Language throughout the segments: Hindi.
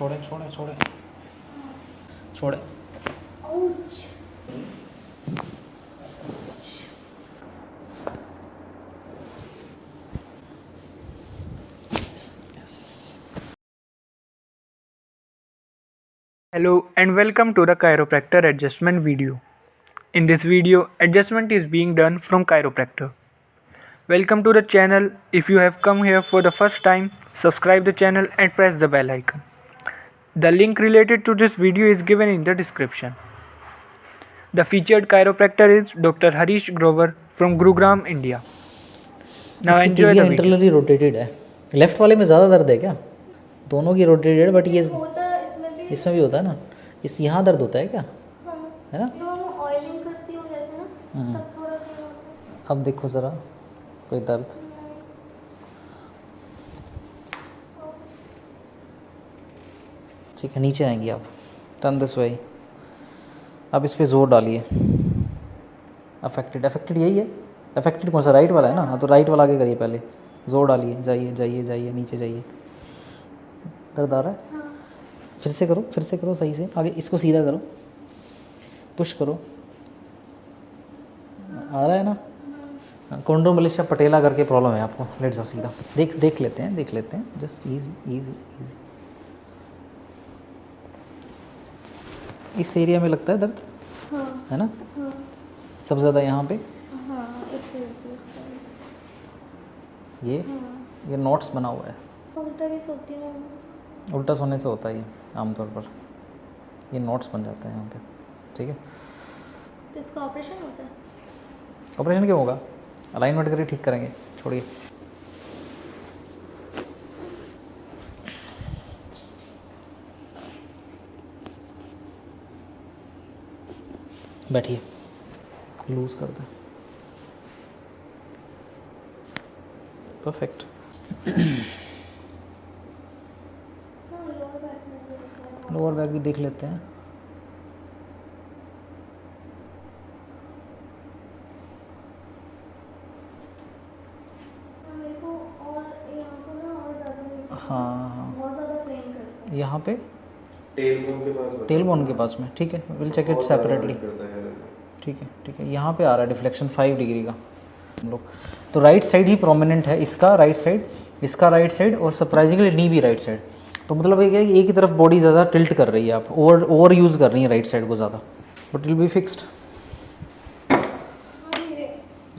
छोड़े छोड़े छोड़े छोड़े। Hello and welcome to the chiropractor adjustment video. In this video, adjustment is being done from chiropractor. Welcome to the channel. If you have come here for the first time, subscribe the channel and press the bell icon. The link related to this video is given in the description. The featured chiropractor is Dr. Harish Grover from Gurugram, India. Now इसकी enjoy tibia the video. Internally rotated है। लेफ्ट वाले में ज़्यादा दर्द है क्या? दोनों की रोटेटेड है, बट ये इसमें भी होता है ना। इस यहाँ दर्द होता है क्या? है ना? ऑयलिंग करती हूँ जैसे ना, तब थोड़ा देर होता है। अब देखो ज़रा कोई दर्द। ठीक है, नीचे आएंगी आप। Turn this way. अब इस पर ज़ोर डालिए। अफेक्टेड यही है। अफेक्टेड कौन सा? राइट वाला है ना। हाँ, तो राइट वाला आगे करिए पहले। ज़ोर डालिए। जाइए जाइए जाइए, नीचे जाइए। दर्द आ रहा है? फिर से करो सही से। आगे इसको सीधा करो, पुश करो। आ रहा है ना? कॉन्ड्रोमलेशिया पटेला करके प्रॉब्लम है आपको। लेट जाओ सीधा। देख लेते हैं। Just easy. इस एरिया में लगता है दर्द? हाँ, है ना? हाँ, सबसे ज़्यादा यहाँ पे हाँ, इससे ये नोट्स बना हुआ है। उल्टा भी सोती हूँ। उल्टा सोने से होता है ये आमतौर पर। ये नोट्स बन जाते हैं यहाँ पे। ठीक है, तो इसका ऑपरेशन होता है? ऑपरेशन क्यों होगा? अलाइनमेंट करके ठीक करेंगे। छोड़िए। बैठिए, लूज कर दें। परफेक्ट। लोअर बैक भी देख लेते हैं। मेरे को और यहाँ को ना और ज़्यादा नीचे हाँ, बहुत ज़्यादा पेन करता है। यहाँ पे टेल टेल बोन के पास में। ठीक है, विल चेक इट सेपरेटली। ठीक है, यहाँ पे आ रहा है डिफ्लेक्शन 5 डिग्री का। हम लोग तो राइट साइड ही प्रोमिनेंट है इसका राइट साइड और सरप्राइजिंगली नी भी राइट साइड। तो मतलब ये क्या है कि एक ही तरफ बॉडी ज़्यादा टिल्ट कर रही है, आप ओवर यूज़ कर रही है राइट साइड को ज़्यादा, but will be fixed.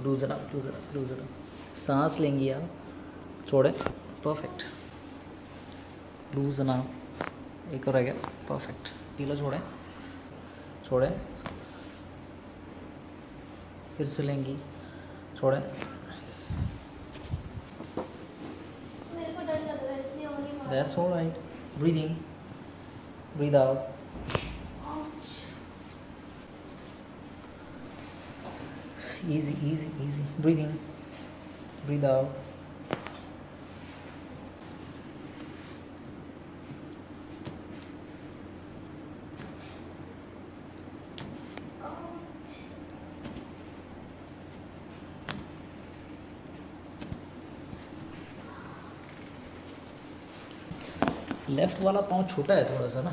लूजन up. सांस लेंगी आप, छोड़े। परफेक्ट। लूजन अप। एक और रह गया। परफेक्ट। ढीला छोड़े। फिर से लेंगी, छोड़े। मेरे को डर लग रहा है इसलिए और नहीं मार। That's all right. Breathe in, breathe out. Easy. Breathe in, breathe out. Left वाला पाँव छोटा है थोड़ा सा ना।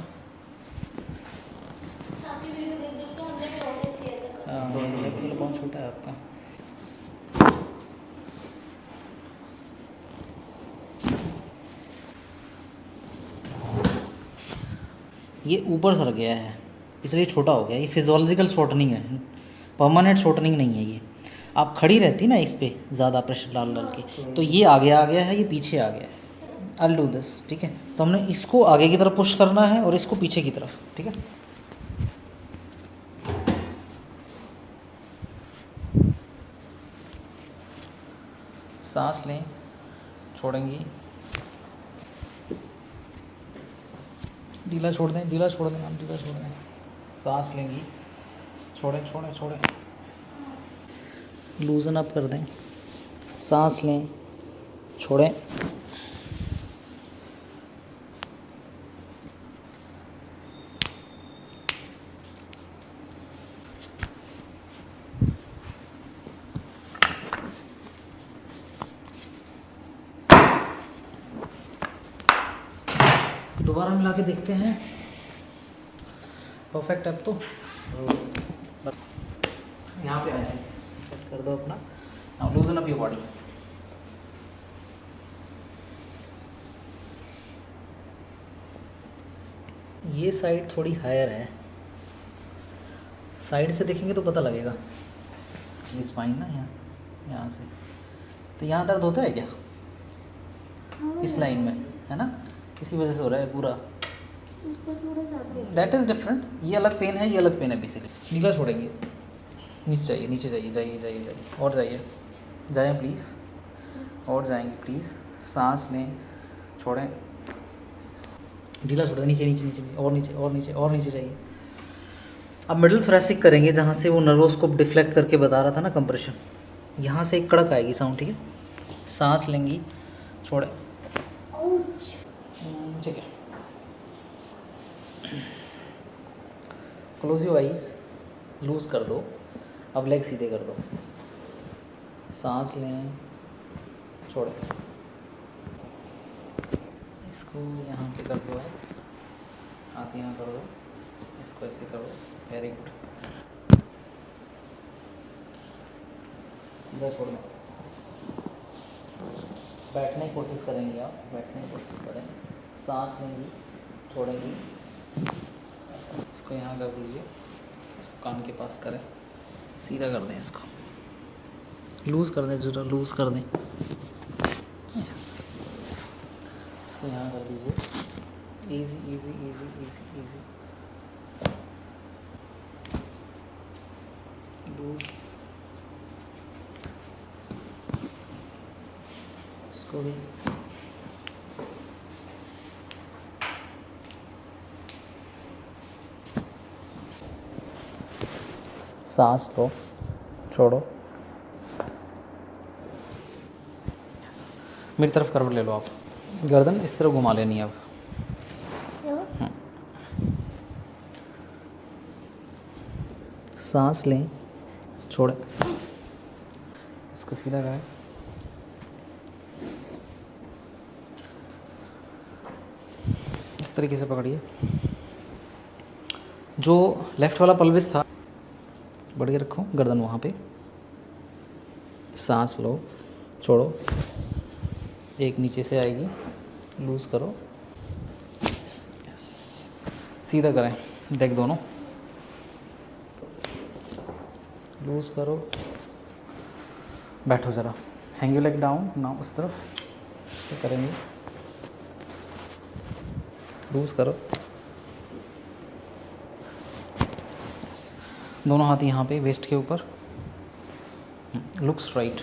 आपकी वीडियो देख के हमने भी नोटिस किया था। हाँ, लेफ्ट वाला पाँव छोटा है आपका। ये ऊपर सर गया है इसलिए छोटा हो गया। ये फिजियोलॉजिकल शॉर्टनिंग है, परमानेंट शॉर्टनिंग नहीं है ये। आप खड़ी रहती ना इस पर ज़्यादा प्रेशर डाल के, तो ये आगे आ गया है, ये पीछे आ गया है। I'll do this। ठीक है, तो हमने इसको आगे की तरफ पुश करना है और इसको पीछे की तरफ। ठीक है, सांस लें, छोड़ेंगी। ढीला छोड़ दें आप, ढीला छोड़ दें। सांस लेंगी, छोड़ें। लूजन अप कर दें। सांस लें, छोड़ें। दोबारा मिला के देखते हैं। परफेक्ट अब तो यहाँ पे आ जाए, सेट कर दो अपना। Now लूजन up your body. ये साइड थोड़ी हायर है, साइड से देखेंगे तो पता लगेगा। ये स्पाइन ना यहाँ से, तो यहाँ दर्द होता है क्या इस लाइन में, है ना? इसी वजह से हो रहा है पूरा। That is different. ये अलग पेन है, ये अलग पेन है बेसिकली। निकल छोड़ेंगे, नीचे जाइए, नीचे जाइए, जाइए जाइए जाइए, और जाइए, जाएँ प्लीज़, और जाएंगे प्लीज़। सांस लें, छोड़ें, ढीला छोड़ें, नीचे नीचे नीचे, और नीचे और नीचे और नीचे जाइए। अब मिडिल थोरेसिक करेंगे, जहाँ से वो नर्वोस्कोप डिफ्लेक्ट करके बता रहा था ना कंप्रेशन। यहाँ से एक कड़क आएगी साउंड, ठीक है? सांस लेंगी, छोड़ें, ठीक है। क्लोज योर आइज, लूज कर दो। अब लेग सीधे कर दो, सांस लें, छोड़ें। इसको यहाँ पे कर दो, हाथ यहाँ कर दो, इसको ऐसे करो। Very good. इधर छोड़ दो। बैठने की कोशिश करेंगे आप, बैठने की कोशिश करें। सांस लेंगी, छोड़ेंगी, इसको यहाँ कर दीजिए, कान के पास करें, सीधा कर दें, इसको लूज़ कर दें, ज़रा लूज़ कर दें। यस, इसको यहाँ कर दीजिए। Easy easy easy easy easy, loose, इसको भी। सांस लो, छोड़ो। मेरी तरफ करवट ले लो आप, गर्दन इस तरफ घुमा लेनी है अब। सांस लें, छोड़ें, इसको सीधा करें। इस तरीके से पकड़िए। जो लेफ़्ट वाला पल्विस था, बढ़ के रखो गर्दन वहाँ पे। सांस लो, छोड़ो, एक नीचे से आएगी, लूज़ करो। यस, सीधा करें, देख दोनों, लूज़ करो, बैठो ज़रा, हैंग यू लेग डाउन ना, उस तरफ तो करेंगे, लूज़ करो। दोनों हाथ यहाँ पे वेस्ट के ऊपर, लुक्स राइट।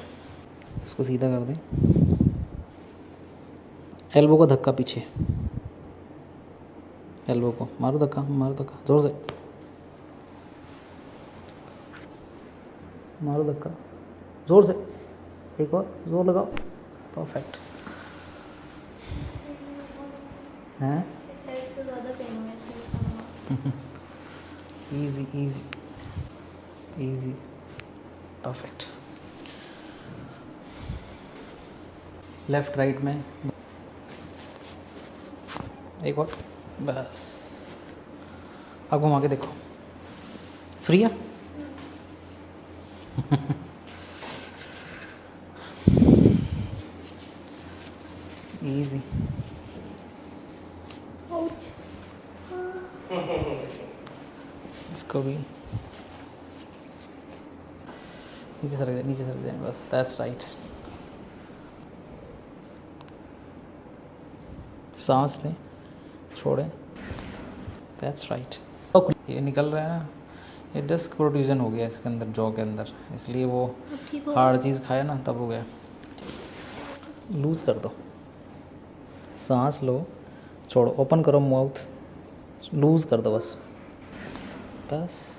इसको सीधा कर दें। एल्बो को धक्का पीछे, एल्बो को मारो धक्का, मारो धक्का ज़ोर से, मारो धक्का ज़ोर से, एक और ज़ोर लगाओ। परफेक्ट। हैं? इस साइड से ज़्यादा पेन हुआ, इसलिए easy easy easy, perfect. Left right में एक और, बस। अब घुमा के देखो, फ्री है। इजी। इसको भी नीचे सरक जाए, नीचे सरक जाए, बस। That's right. सांस लें, छोड़ें, दैट्स राइट। ये निकल रहा है ना, ये डिस्क प्रोट्रूजन हो गया इसके अंदर, जॉ के अंदर, इसलिए वो हार्ड चीज़ खाया ना, तब हो गया। लूज़ कर दो, सांस लो, छोड़ो, ओपन करो माउथ, लूज़ कर दो बस, बस।